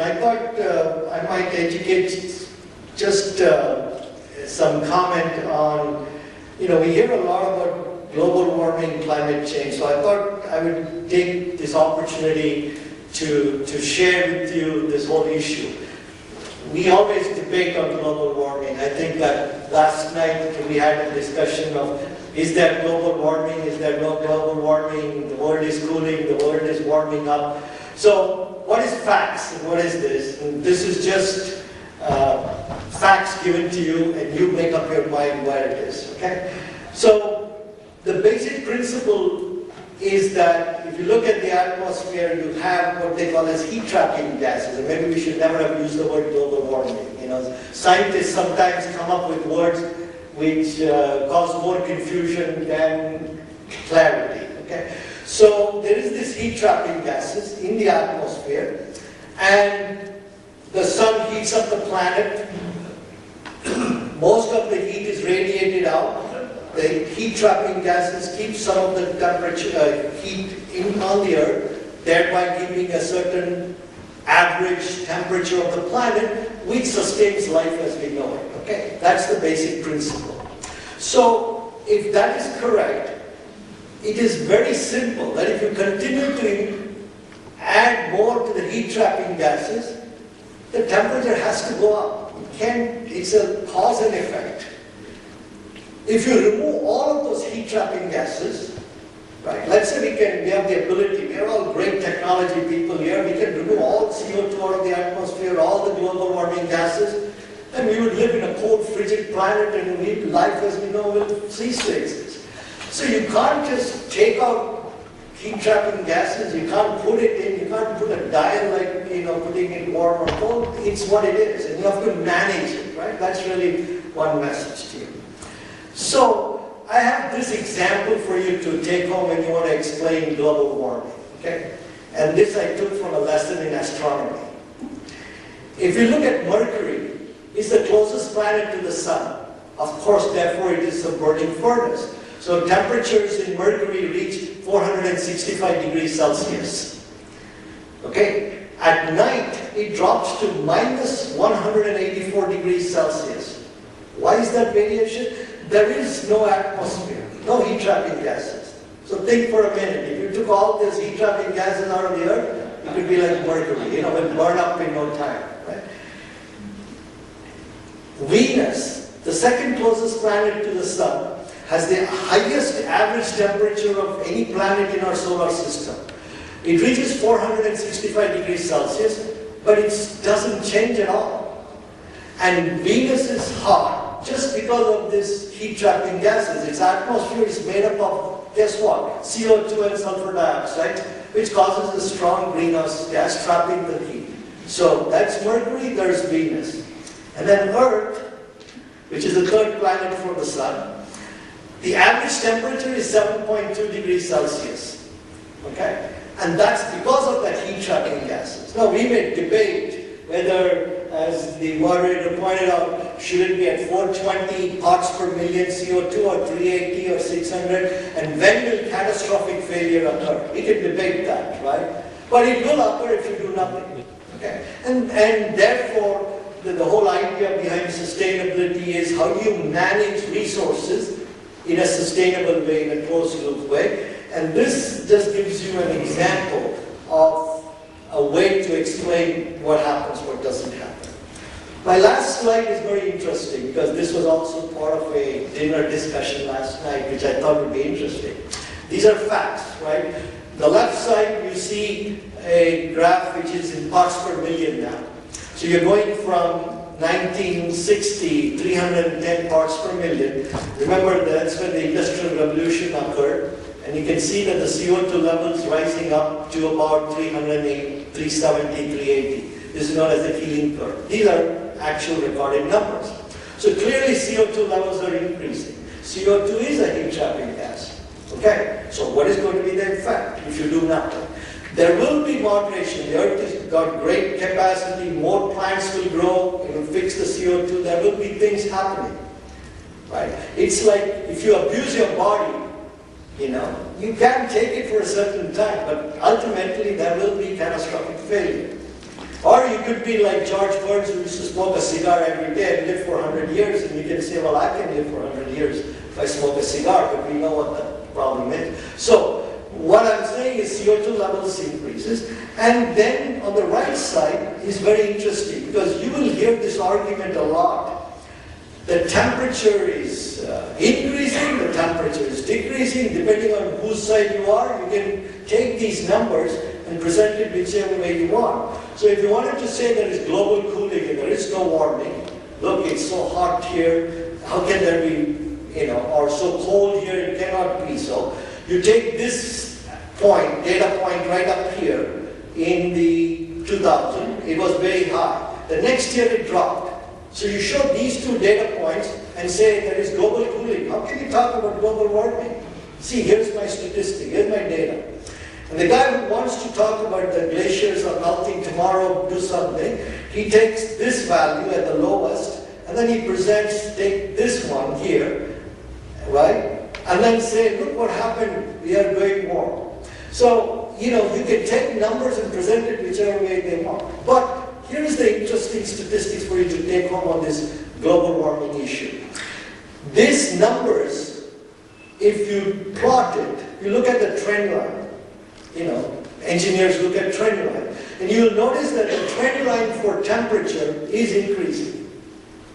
I thought I might educate just some comment on, we hear a lot about global warming, climate change, so I thought I would take this opportunity to share with you this whole issue. We always debate on global warming. I think that last night we had a discussion of, is there global warming, is there no global warming, the world is cooling, the world is warming up. So what is facts and what is this? And this is just facts given to you and you make up your mind where it is, okay? So the basic principle is that if you look at the atmosphere, you have what they call as heat-trapping gases. And maybe we should never have used the word global warming. Scientists sometimes come up with words which cause more confusion than clarity. Okay? So there is this heat-trapping gases in the atmosphere, and the sun heats up the planet. Most of the heat is radiated out. The heat-trapping gases keep some of the temperature, heat on the Earth, thereby keeping a certain average temperature of the planet, which sustains life as we know it. Okay? That's the basic principle. So, if that is correct, it is very simple that if you continue to add more to the heat-trapping gases, the temperature has to go up. It's a cause and effect. If you remove all of those heat-trapping gases, right, let's say we have the ability, we are all great technology people here, we can remove all CO2 out of the atmosphere, all the global warming gases, then we would live in a cold, frigid planet and life as we know will cease to exist. So you can't just take out heat-trapping gases, you can't put it in, you can't put a dial like, putting it warm or cold, it's what it is, and you have to manage it, right? That's really one message to you. So, I have this example for you to take home when you want to explain global warming, okay? And this I took from a lesson in astronomy. If you look at Mercury, it's the closest planet to the sun. Of course, therefore, it is a burning furnace. So temperatures in Mercury reach 465 degrees Celsius. Okay? At night, it drops to minus 184 degrees Celsius. Why is that variation? There is no atmosphere, no heat-trapping gases. So think for a minute. If you took all these heat-trapping gases out of the Earth, it could be like Mercury. It would burn up in no time. Right? Venus, the second closest planet to the Sun, has the highest average temperature of any planet in our solar system. It reaches 465 degrees Celsius, but it doesn't change at all. And Venus is hot just because of this heat-trapping gases. Its atmosphere is made up of, guess what? CO2 and sulfur dioxide, which causes a strong greenhouse gas trapping the heat. So that's Mercury, there's Venus. And then Earth, which is the third planet from the Sun, the average temperature is 7.2 degrees Celsius. Okay? And that's because of that heat-trapping gases. Now we may debate whether, as the moderator pointed out, should it be at 420 parts per million CO2 or 380 or 600, and when will catastrophic failure occur? We can debate that, right? But it will occur if you do nothing. Okay? And therefore, the whole idea behind sustainability is how do you manage resources in a sustainable way, in a closed-loop way. And this just gives you an example of a way to explain what happens, what doesn't happen. My last slide is very interesting because this was also part of a dinner discussion last night, which I thought would be interesting. These are facts, right? The left side, you see a graph which is in parts per million now. So you're going from 1960, 310 parts per million. Remember, that's when the Industrial Revolution occurred. And you can see that the CO2 levels rising up to about 308, 370, 380. This is known as the Keeling curve. These are actual recorded numbers. So clearly CO2 levels are increasing. CO2 is a heat-trapping gas. Okay? So what is going to be the effect if you do nothing? There will be moderation. The Earth has got great capacity. More plants will grow. It will fix the CO2. There will be things happening. Right? It's like if you abuse your body, you can take it for a certain time, but ultimately there will be catastrophic failure. Or you could be like George Burns, who used to smoke a cigar every day and live for 100 years, and you can say, well, I can live for 100 years if I smoke a cigar, but we know what the problem is. So what I'm saying is CO2 levels increases, and then on the right side is very interesting, because you will hear this argument a lot. The temperature is increasing, the temperature is decreasing, depending on whose side you are. You can take these numbers and present it whichever way you want. So if you wanted to say there is global cooling and there is no warming, look, it's so hot here, how can there be, or so cold here, it cannot be so. You take this point, data point right up here in the 2000, it was very high. The next year it dropped. So you show these two data points and say there is global cooling. How can you talk about global warming? See, here's my statistic, here's my data. And the guy who wants to talk about the glaciers are melting tomorrow, do something, he takes this value at the lowest, and then he presents, take this one here, right? And then say, look what happened, we are going warm. So, you can take numbers and present it whichever way they want. But here is the interesting statistics for you to take home on this global warming issue. These numbers, if you plot it, you look at the trend line. Engineers look at trend line. And you'll notice that the trend line for temperature is increasing.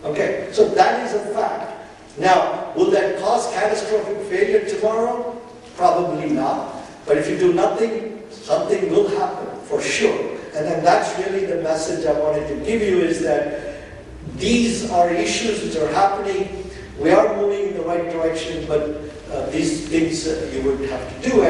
Okay, so that is a fact. Now, will that cause catastrophic failure tomorrow? Probably not. But if you do nothing, something will happen, for sure. And then that's really the message I wanted to give you, is that these are issues which are happening. We are moving in the right direction, but these things you would have to do.